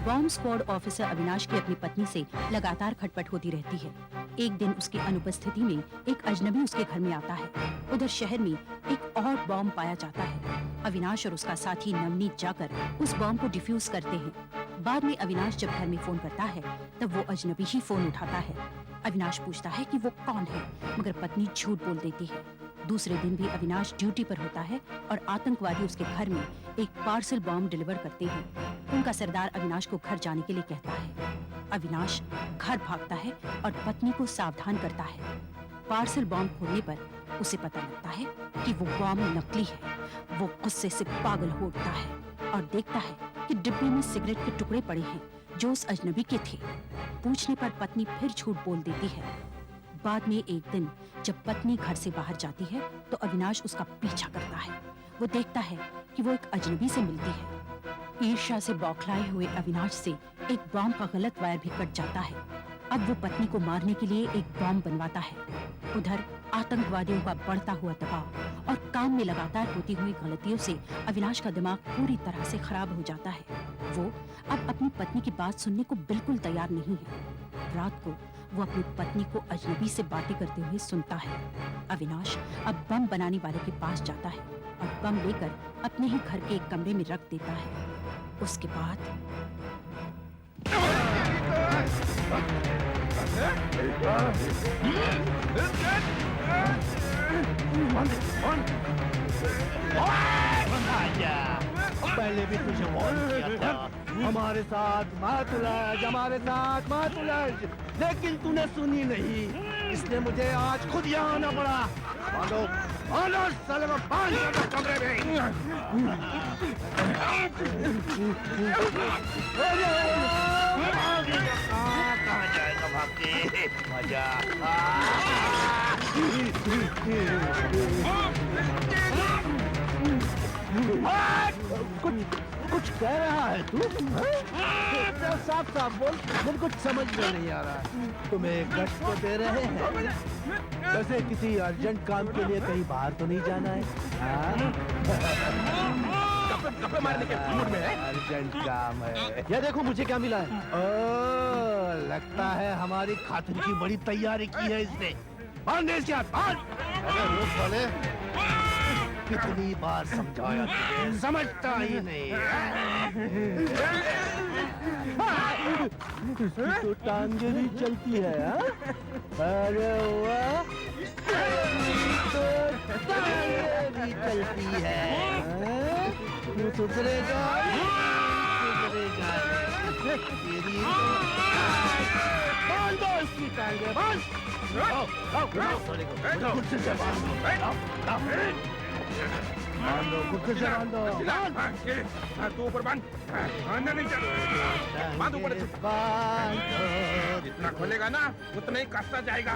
Bomb squad officer Avinash की अपनी पत्नी से लगातार खटपट होती रहती है। एक दिन उसकी अनुपस्थिति में एक अजनबी उसके घर में आता है। उधर शहर में एक और बॉम्ब पाया जाता है। अविनाश और उसका साथी नवनीत जाकर उस बॉम्ब को डिफ्यूज करते हैं। बाद में अविनाश जब घर में फोन करता है तब वो अजनबी ही फोन उठाता है। अविनाश पूछता है कि वो कौन है, मगर पत्नी झूठ बोल देती है। दूसरे दिन भी अविनाश ड्यूटी पर होता है और आतंकवादी उसके घर में एक पार्सल बॉम्ब डिलीवर करते हैं। उनका सरदार अविनाश को घर जाने के लिए कहता है। अविनाश घर भागता है और पत्नी को सावधान करता है। पार्सल बॉम्ब खोलने पर उसे पता लगता है कि वो बॉम्ब नकली है। वो गुस्से से पागल हो उठता है और देखता है कि डिब्बे में सिगरेट के टुकड़े पड़े हैं जो उस अजनबी के थे। पूछने पर पत्नी फिर झूठ बोल देती है। बाद में एक दिन जब पत्नी घर से बाहर जाती है तो अविनाश उसका पीछा करता है। वो देखता है कि वो एक अजनबी से मिलती है। ईर्ष्या से बौखलाए हुए अविनाश से एक बॉम्ब का गलत वायर भी कट जाता है। अब वो पत्नी को मारने के लिए एक बॉम्ब बनवाता है। उधर आतंकवादियों का बढ़ता हुआ दबाव और काम में लगातार होती हुई गलतियों से अविनाश का दिमाग पूरी तरह से खराब हो जाता है। वो अब अपनी पत्नी की बात सुनने को बिल्कुल तैयार नहीं है। रात को वो अपनी पत्नी को अजनबी से बातें करते हुए सुनता है। अविनाश अब बम बनाने वाले के पास जाता है और बम लेकर अपने ही घर के एक कमरे में रख देता है। उसके बाद पहले भी तुझे वार्न किया था, हमारे साथ मत उलझ, हमारे साथ मत उलझ, लेकिन तूने सुनी नहीं, इसलिए मुझे आज खुद यहाँ आना पड़ा। मानो साले को बांध दो कमरे में। कहाँ जाएगा भाग के? मजा कुछ कह रहा है तू? साफ साफ बोल, मुझे कुछ समझ में नहीं आ रहा। तुम्हें कष्ट तो दे रहे हैं? वैसे किसी अर्जेंट काम के लिए कहीं बाहर तो नहीं जाना है? कपड़े मारने के मूड में है? अर्जेंट काम है। ये देखो मुझे क्या मिला है। ओह, लगता है हमारी खातिर की बड़ी तैयारी की है इसने। बांध दे इसके हाथ, बांध। अरे रुक साले, कितनी बार समझाया तुझे, समझता ही नहीं। इसकी तो टांगे भी चलती है। अरे वाह, तो टांगे भी चलती है। तू सुधरेगा, सुधरेगा। तेरी बांध दो इसकी टांगे, बांध। गुस्से से बांध दो, तू ऊपर बांध, नहीं चल, बांध ऊपर से। जितना खोलेगा ना उतना ही कसता जाएगा।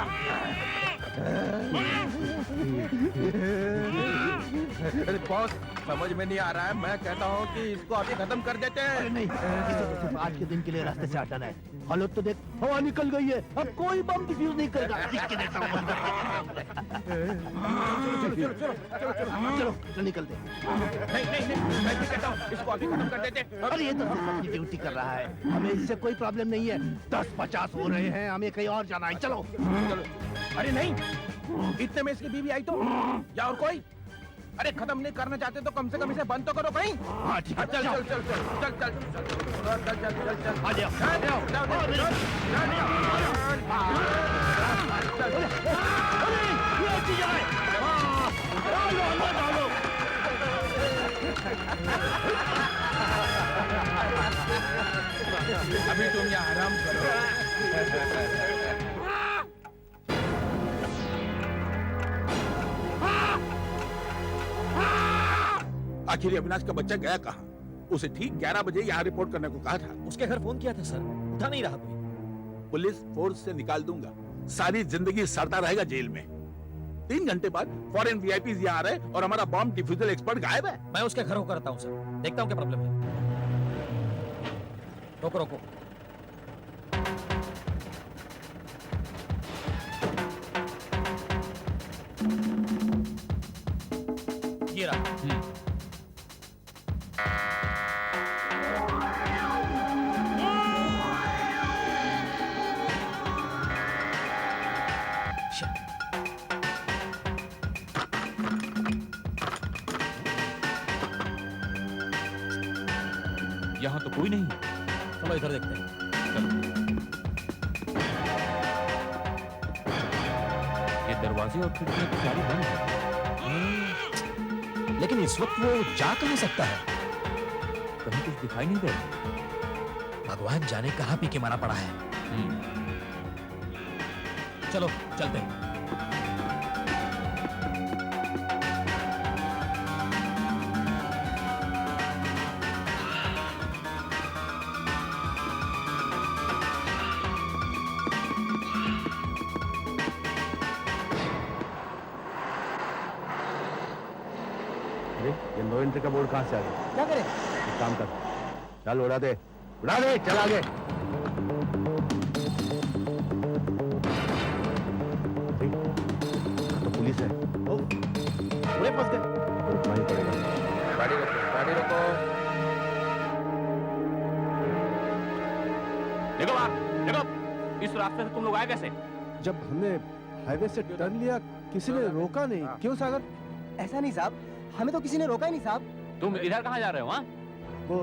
अरे बॉस, समझ में नहीं आ रहा है, मैं कहता हूँ कि इसको अभी खत्म कर देते हैं। नहीं, तो आज के दिन के लिए रास्ते से हटाना है। हालत तो देख, हवा निकल गई है, अब कोई बम डिफ्यूज नहीं करेगा। चलो निकल दे। नहीं, मैं भी कहता हूँ इसको अभी खत्म कर देते हैं। अरे ये तो सिर्फ अपनी ड्यूटी कर रहा है, हमें इससे कोई प्रॉब्लम नहीं है। 10-50 हो रहे हैं, हमें कहीं और जाना है। चलो। अरे नहीं, इतने में इसकी बीवी आई तो, या और कोई? अरे खत्म नहीं करना चाहते तो कम से कम इसे बंद तो करो कहीं। हाँ ठीक है, चल चल चल चल चल चल चल चल चल आ जाओ। अभी तुम यहाँ आराम करो। आखिर अविनाश का बच्चा गया कहाँ? उसे ठीक 11 बजे यहाँ रिपोर्ट करने को कहा था। उसके घर फोन किया था सर, उठा नहीं रहा कोई। पुलिस फोर्स से निकाल दूंगा, सारी जिंदगी सड़ता रहेगा जेल में। 3 घंटे बाद फॉरेन वीआईपीज यहाँ आ रहे और हमारा बॉम्ब डिफ्यूजल एक्सपर्ट गायब है। मैं उसके घर होकर आता हूँ सर, देखता हूँ क्या प्रॉब्लम है। रोको रोको, ये रहा। यहाँ तो कोई नहीं। चलो इधर देखते हैं। चलो। ये दरवाजे और खिड़कियां तो सारी बंद है। लेकिन इस वक्त वो जा कहाँ सकता है? कहीं कुछ दिखाई नहीं दे रहा। भगवान जाने कहाँ पी के मारा पड़ा है। चलो चलते हैं। अरे ये नो एंट्री का बोर्ड कहाँ से आ गया? क्या करें? एक काम कर, चल उड़ा दे, चल आगे। अरे, यहाँ तो पुलिस है। ओ, पूरे फंस गए। रुकना ही पड़ेगा। गाड़ी रोको, गाड़ी रोको। देखो बाहर, देखो। इस रास्ते से तुम लोग आए कैसे? जब हमने हाईवे से टर्न लिया, किसी ने रोका नहीं। क्यों सागर? ऐसा नहीं साहब, हमें तो किसी ने रोका ही नहीं साहब। तुम इधर कहाँ जा रहे हो? हाँ? वो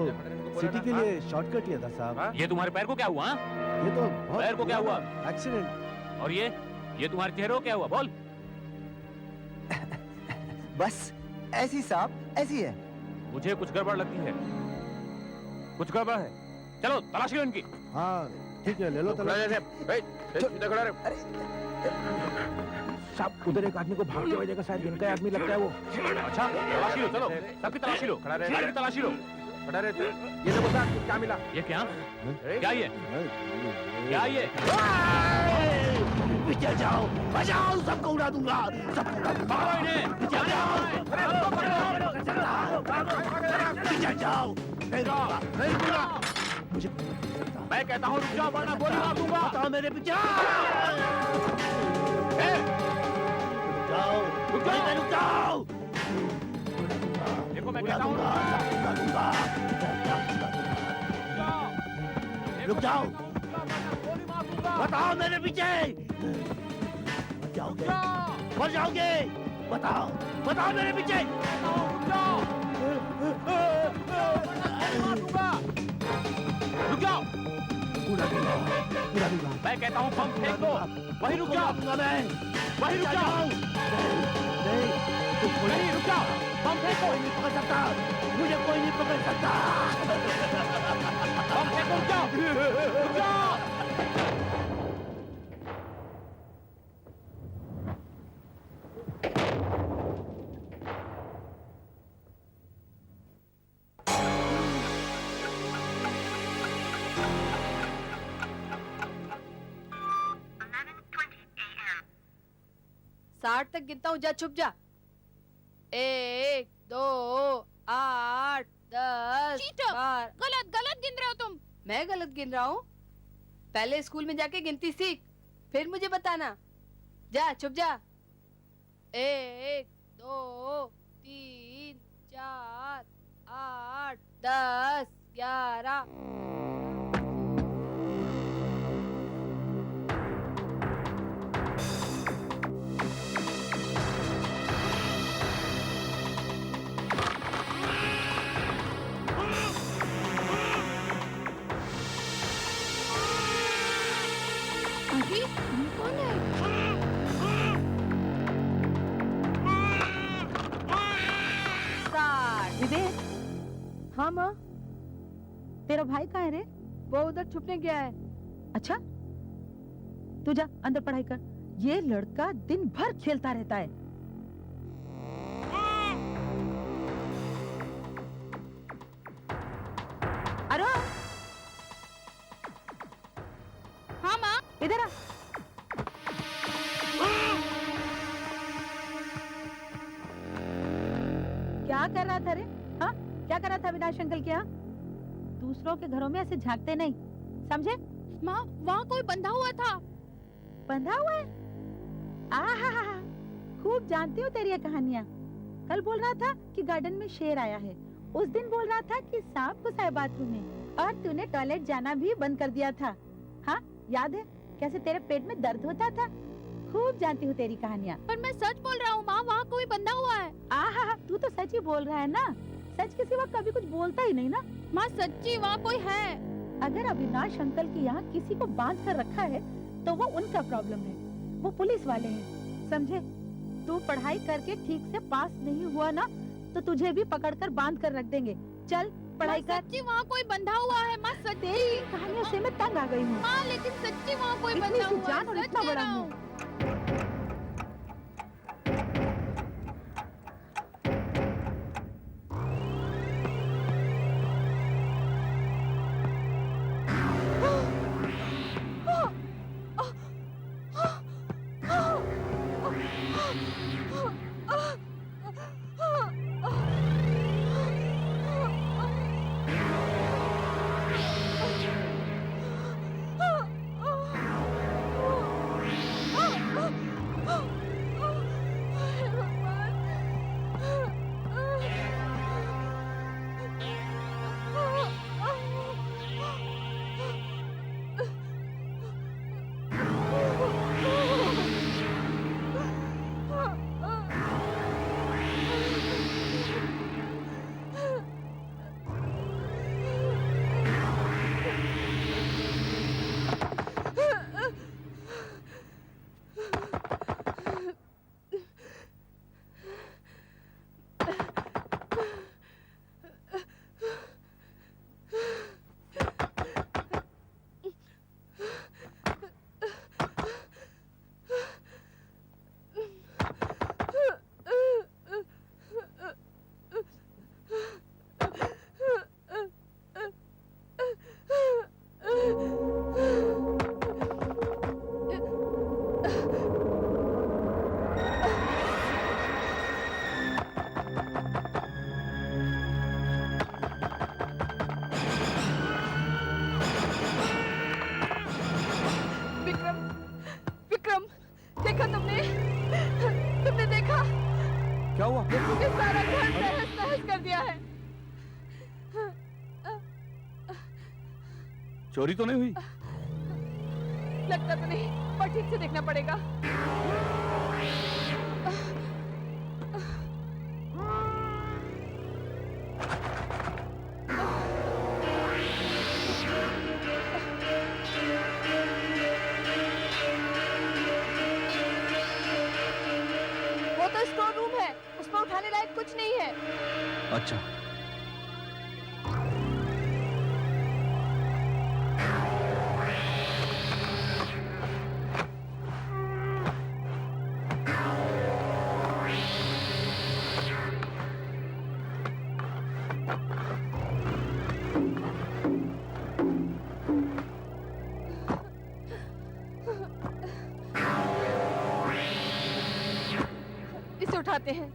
सिटी के लिए शॉर्टकट लिया था साहब। ये तुम्हारे पैर को क्या हुआ? हाँ? ये तो बहुत पैर को क्या हुआ? एक्सीडेंट। और ये तुम्हारे चेहरे को क्या हुआ? बोल। बस ऐसी साहब, ऐसी है। मुझे कुछ गड़बड़ लगती है। कुछ गड़बड़ है। चलो तलाशी लो इनकी। हाँ ठीक है, ले लो तलाशी। साहब उधर एक आदमी को भागते हुए देखा, शायद इनका आदमी लगता है वो। अच्छा तलाशी लो, चलो सबकी तलाशी लो। सबकी तलाशी लो। ये देखो साहब क्या मिला। ये क्या? क्या ये? क्या ये? पीछे जाओ, बचाओ, सबको उड़ा दूंगा, सबको उड़ा दूंगा। पकड़ो इन्हें। पीछे जाओ, पीछे जाओ। नहीं दूंगा, नहीं दूंगा। मुझे मैं कहता हूँ रुक जाओ वरना गोली मार दूंगा। बताओ मेरे पीछे जाओ, रुक जाओ। देखो मैं कहता हूँ रुक जाओ, बताओ मेरे पीछे। मर जाओगे, बताओ, बताओ मेरे पीछे। रुक जाओ। उड़ा दूंगा, उड़ा दूंगा। मैं कहता हूँ बम फेंक दो। वहीं रुक जाओ। वहीं रुक जाओ। नहीं, नहीं रुक जाओ। बम फेंको। कोई नहीं पकड़ सकता, मुझे कोई नहीं पकड़ सकता। बम फेंको, रुक जाओ। रुक जाओ। साठ तक गिनता हूँ, जा छुप जा। 1 2 8 10 12। गलत गलत गिन रहे हो तुम। मैं गलत गिन रहा हूँ? पहले स्कूल में जाके गिनती सीख, फिर मुझे बताना। जा छुप जा। 1 2 3 4 8 10 11। अरे ये कौन है? विवेक, हाँ माँ, तेरा भाई कहाँ है रे? वो उधर छुपने गया है। अच्छा, तू जा अंदर पढ़ाई कर। ये लड़का दिन भर खेलता रहता है। अरे हाँ माँ। इधर आ। क्या कर रहा था रे? हाँ, क्या कर रहा था अविनाश अंकल के यहाँ? दूसरों के घरों में ऐसे झांकते नहीं, समझे? माँ वहाँ कोई बंधा हुआ था। बंधा हुआ है? आहा, खूब जानती हूँ तेरी ये कहानियाँ। कल बोल रहा था कि गार्डन में शेर आया है, उस दिन बोल रहा था कि सांप घुसा है बाथरूम में, और तूने टॉयलेट जाना भी बंद कर दिया था। हाँ, याद है कैसे तेरे पेट में दर्द होता था? खूब जानती हूँ तेरी कहानियाँ। पर मैं सच बोल रहा हूँ माँ, वहाँ कोई बंधा हुआ है। आहा, तू तो सच ही बोल रहा है ना? सच के सिवा कभी कुछ बोलता ही नहीं ना। माँ सच्ची वहाँ कोई है। अगर अविनाश अंकल के यहाँ किसी को बांध कर रखा है तो वो उनका प्रॉब्लम है, वो पुलिस वाले हैं, समझे? तू पढ़ाई करके ठीक से पास नहीं हुआ ना तो तुझे भी पकड़कर बांध कर रख देंगे। चल पढ़ाई माँ, कर। सच्ची वहाँ कोई बंधा हुआ है माँ, सच्ची। तेरी कहानियों से मैं तंग आ गई हूँ। माँ लेकिन सच्ची वहाँ कोई इतनी बंधा सी हुआ जान और है, इतना सच कह बड़ा रहा मुंह। हूँ। विक्रम, विक्रम, देखा तुमने? तुमने देखा? क्या हुआ? ये सारा घर तहस नहस कर दिया है। चोरी तो नहीं हुई? लगता तो नहीं, पर ठीक से देखना पड़ेगा। वो तो स्टोर रूम है, उसमें उठाने लायक कुछ नहीं है। अच्छा। इसे उठाते हैं।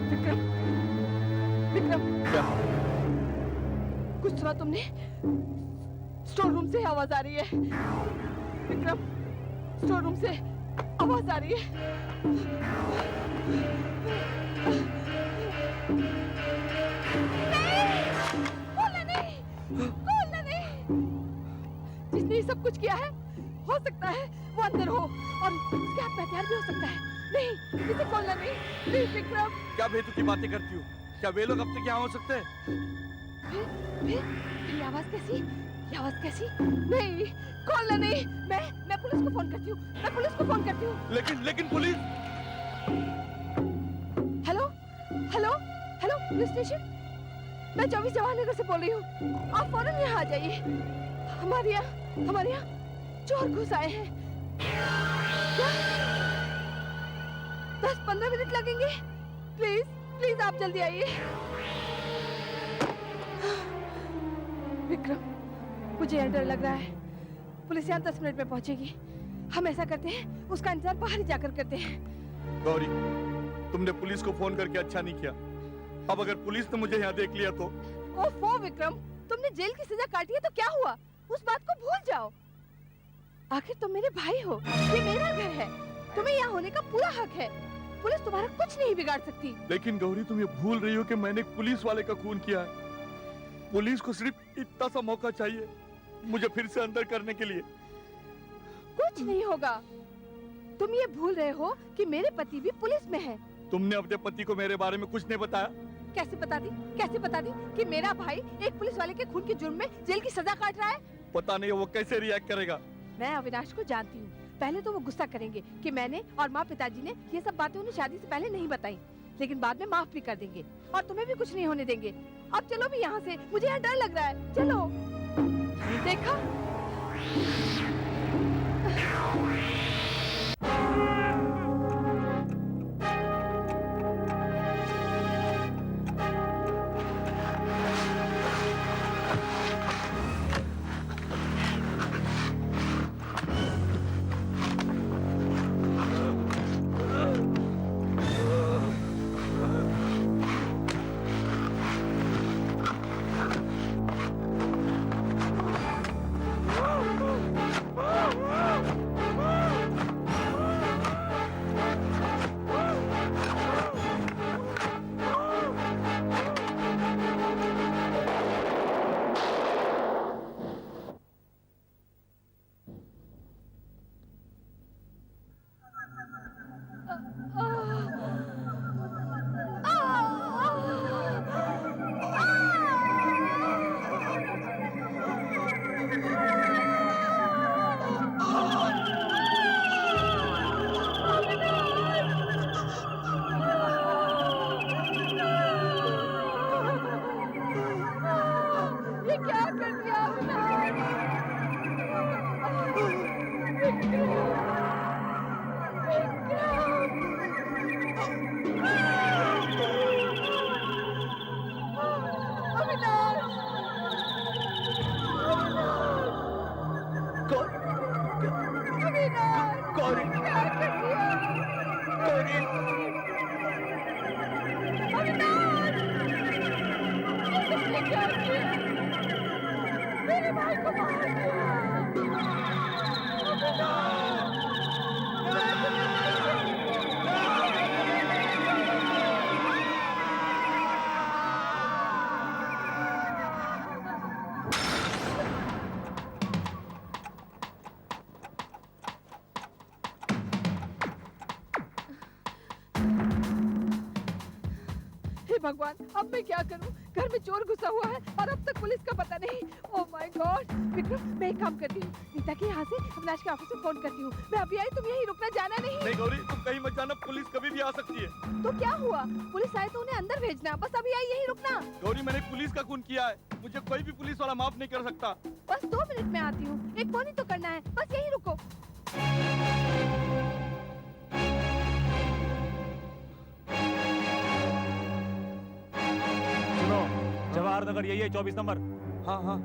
विक्रम, विक्रम, क्या? कुछ सुना तुमने? स्टोर रूम से आवाज आ रही है। विक्रम, स्टोर रूम से आवाज आ रही है। नहीं! खोलना नहीं! खोलना नहीं! जिसने ये सब कुछ किया है, हो सकता है वो अंदर हो और उसके हाथ में हथियार भी हो सकता है। नहीं, इसे खोलना नहीं। प्लीज विक्रम। क्या बेतु की बातें करती हो? क्या वे लोग अब तक यहाँ हो सकते हैं? फिर ये आवाज कैसी? ये आवाज कैसी? नहीं, खोलना नहीं। मैं पुलिस को फोन करती हूँ। मैं पुलिस को फोन करती हूँ। लेकिन police! Hello, hello, hello, police station. मैं 24 जवाहर नगर से बोल रही हूँ। आप फौरन यहाँ आ जाइए। हमारे यहाँ चोर घुस आए हैं। क्या? 10-15 मिनट लगेंगे? प्लीज, प्लीज आप जल्दी आइए। विक्रम, मुझे यह डर लग रहा है। पुलिस यहाँ 10 मिनट में पहुंचेगी। हम ऐसा करते हैं, उसका इंतजार बाहर ही जाकर करते हैं। गौरी, तुमने पुलिस को फोन करके अच्छा नहीं किया। अब अगर पुलिस ने मुझे यहाँ देख लिया तो? ओफो विक्रम, तुमने जेल की सजा काटी है तो क्या हुआ, उस बात को भूल जाओ। आखिर तुम मेरे भाई हो, ये मेरा घर है, तुम्हें यहाँ होने का पूरा हक है। पुलिस तुम्हारा कुछ नहीं बिगाड़ सकती। लेकिन गौरी, तुम ये भूल रही हो कि मैंने एक पुलिस वाले का खून किया है। पुलिस को सिर्फ इतना सा मौका चाहिए मुझे फिर से अंदर करने के लिए। कुछ नहीं होगा। तुम ये भूल रहे हो कि मेरे पति भी पुलिस में है। तुमने अपने पति को मेरे बारे में कुछ नहीं बताया? कैसे बता दी, कैसे बता दी कि मेरा भाई एक पुलिस वाले के खून के जुर्म में जेल की सजा काट रहा है? पता नहीं वो कैसे रिएक्ट करेगा। मैं अविनाश को जानती हूँ। पहले तो वो गुस्सा करेंगे कि मैंने और माँ पिताजी ने ये सब बातें उन्हें शादी से पहले नहीं बताई, लेकिन बाद में माफ भी कर देंगे और तुम्हें भी कुछ नहीं होने देंगे। अब चलो भी यहाँ से, मुझे यहाँ डर लग रहा है। चलो। देखा? ये क्या कर दिया अविनाश? विक्रम, मेरे भाई को मार भगवान, अब मैं क्या करूं? घर में चोर घुसा हुआ है और अब तक पुलिस का पता नहीं। Oh my God! विक्रम, मैं एक काम करती हूँ, नीता के यहाँ से अविनाश के ऑफिस में फोन करती हूँ। मैं अभी आई, तुम यहीं रुकना, जाना नहीं। नहीं गौरी, तुम कहीं मत जाना, पुलिस कभी भी आ सकती है। तो क्या हुआ? पुलिस आए तो उन्हें अंदर भेजना, बस अभी आई, यहीं रुकना। गौरी, मैंने पुलिस का खून किया है, मुझे कोई भी पुलिस वाला माफ नहीं कर सकता। बस 2 मिनट में आती हूँ, एक फोन ही तो करना है, बस यहीं रुको। जवाहर नगर यही है, 24 नंबर। हाँ हाँ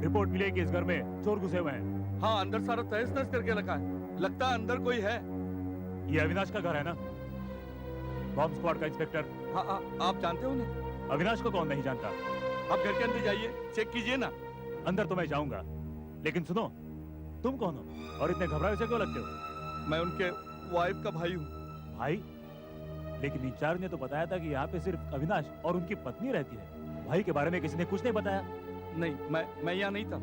रिपोर्ट मिली है कि इस घर में चोर घुसे हुए हैं। हाँ, अंदर सारा तहस नहस करके रखा है, लगता है अंदर कोई है। ये अविनाश का घर है ना? बॉम्ब स्क्वाड का इंस्पेक्टर। हाँ, आप जानते हो उन्हें? अविनाश को कौन नहीं जानता? आप घर के अंदर जाइए, चेक कीजिए ना। अंदर तो मैं जाऊंगा, लेकिन सुनो, तुम कौन हो और इतने घबराए से क्यों लगते हो? मैं उनके वाइफ का भाई हूँ। भाई? लेकिन इंचार्ज ने तो बताया था कि यहाँ पे सिर्फ अविनाश और उनकी पत्नी रहती है। भाई के बारे में किसी ने कुछ नहीं बताया? नहीं, मैं यहाँ नहीं था,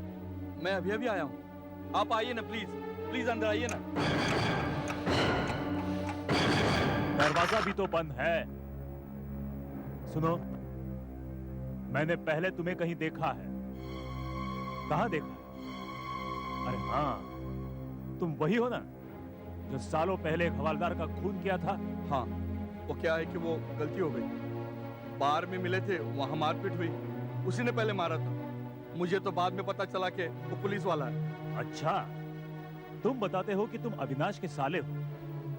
मैं अभी अभी आया हूँ। आप आइए ना प्लीज, प्लीज अंदर आइए ना। दरवाजा भी तो बंद है। सुनो, मैंने पहले तुम्हें कहीं देखा है। कहाँ देखा? अरे हाँ, तुम वही हो ना जो सालों पहले एक हवालदार का खून किया था? हाँ, वो क्या है कि वो गलती हो गई। बार में मिले थे, वहां मारपीट हुई, उसी ने पहले मारा था। मुझे तो बाद में पता चला कि वो पुलिस वाला है। अच्छा, तुम बताते हो कि तुम अविनाश के साले हो।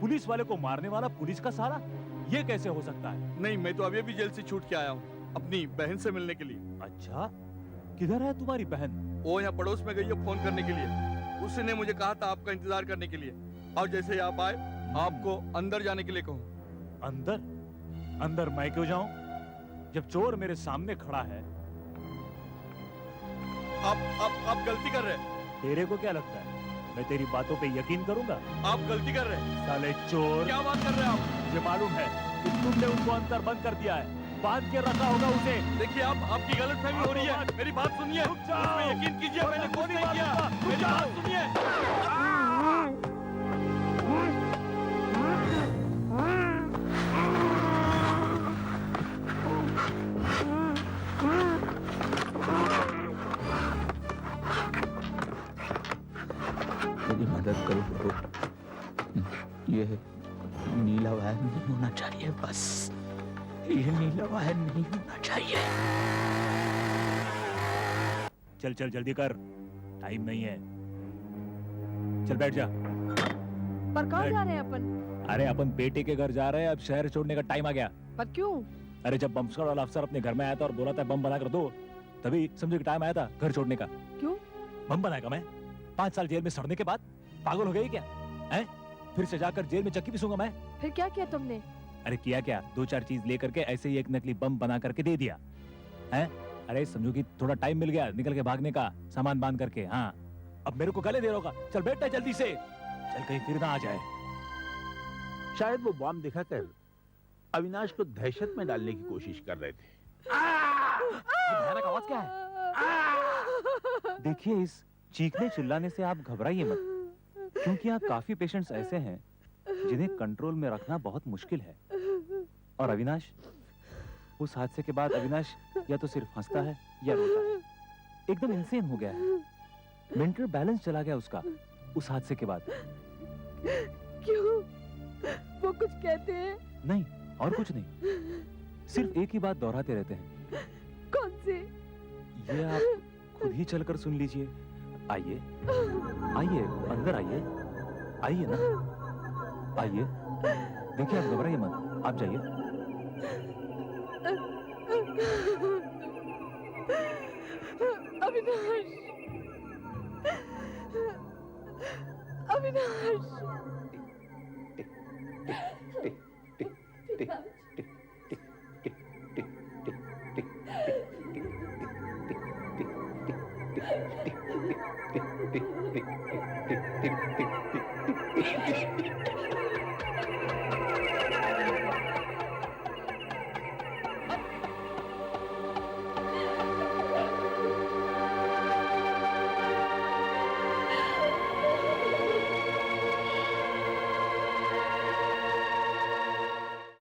पुलिस वाले को मारने वाला पुलिस का साला? ये कैसे हो सकता है? नहीं, मैं तो अभी जेल से छूट के आया हूँ अपनी बहन से मिलने के लिए। अच्छा, किधर है तुम्हारी बहन? वो यहाँ पड़ोस में गई है फोन करने के लिए। उसने मुझे कहा था आपका इंतजार करने के लिए, और जैसे ही आप आए आपको अंदर जाने के लिए कहूँ। अंदर? अंदर मैं क्यों जाऊं जब चोर मेरे सामने खड़ा है? आप गलती कर रहे हैं। तेरे को क्या लगता है मैं तेरी बातों पे यकीन करूंगा? आप गलती कर रहे हैं। साले चोर, क्या बात कर रहे हैं आप? मुझे मालूम है कि तुमने उनको अंदर बंद कर दिया है, बांध के रखा होगा उसे। देखिए आपकी गलतफहमी हो रही है। मेरी बात सुनिए। रुक जाओ। मुझ पे यकीन कीजिए, मैंने कुछ नहीं किया। रुक मेरी जाओ। बात सुनिए। मेरी मदद करो प्रभु। ये नीला वायर नहीं होना चाहिए, बस ये नीला वायर नहीं होना चाहिए। चल चल जल्दी कर, टाइम नहीं है। चल बैठ जा। पर कहाँ बैठ। जा रहे हैं अपन? अरे अपन बेटे के घर जा रहे हैं, अब शहर छोड़ने का टाइम आ गया। पर क्यों? अरे जब बम स्क्वाड वाला अफसर अपने घर में आया था और बोला था बम बना कर दो, तभी समझो कि टाइम आया था घर छोड़ने का। क्यों? बम बनाएगा मैं 5 साल जेल में सड़ने के बाद? पागल हो गई क्या? हैं? फिर से जाकर जेल में चक्की पीसूंगा मैं? फिर क्या किया तुमने? अरे किया क्या, 2-4 चीज लेकर के ऐसे ही एक नकली बम बना करके दे दिया। हैं? अरे समझो कि थोड़ा टाइम मिल गया निकल के भागने का, सामान बांध करके। हाँ, अब मेरे को गले दे रहा होगा। चल बैठ जल्दी से, चल कहीं फिर ना आ जाए। शायद वो बॉम्ब दिखाकर अविनाश को दहशत में डालने की कोशिश कर रहे थे। भयानक आवाज क्या है? देखिए, इस चीखने चिल्लाने से आप घबराइए मत, क्योंकि यहाँ काफी पेशेंट्स ऐसे हैं जिन्हें कंट्रोल में रखना बहुत मुश्किल है। और अविनाश, उस हादसे के बाद अविनाश या तो सिर्फ हंसता है या रोता है। एकदम इंसेन हो गया है, मेंटल बैलेंस चला गया उसका उस हादसे के बाद। क्यों? वो कुछ कहते हैं? नहीं, और कुछ नहीं, सिर्फ एक ही बात दोहराते रहते हैं। कौन से? ये आप खुद ही चलकर सुन लीजिए। आइए आइए, अंदर आइए, आइए ना, आइए। देखिए, आप घबराइए मत, आप जाइए। अविनाश, अविनाश।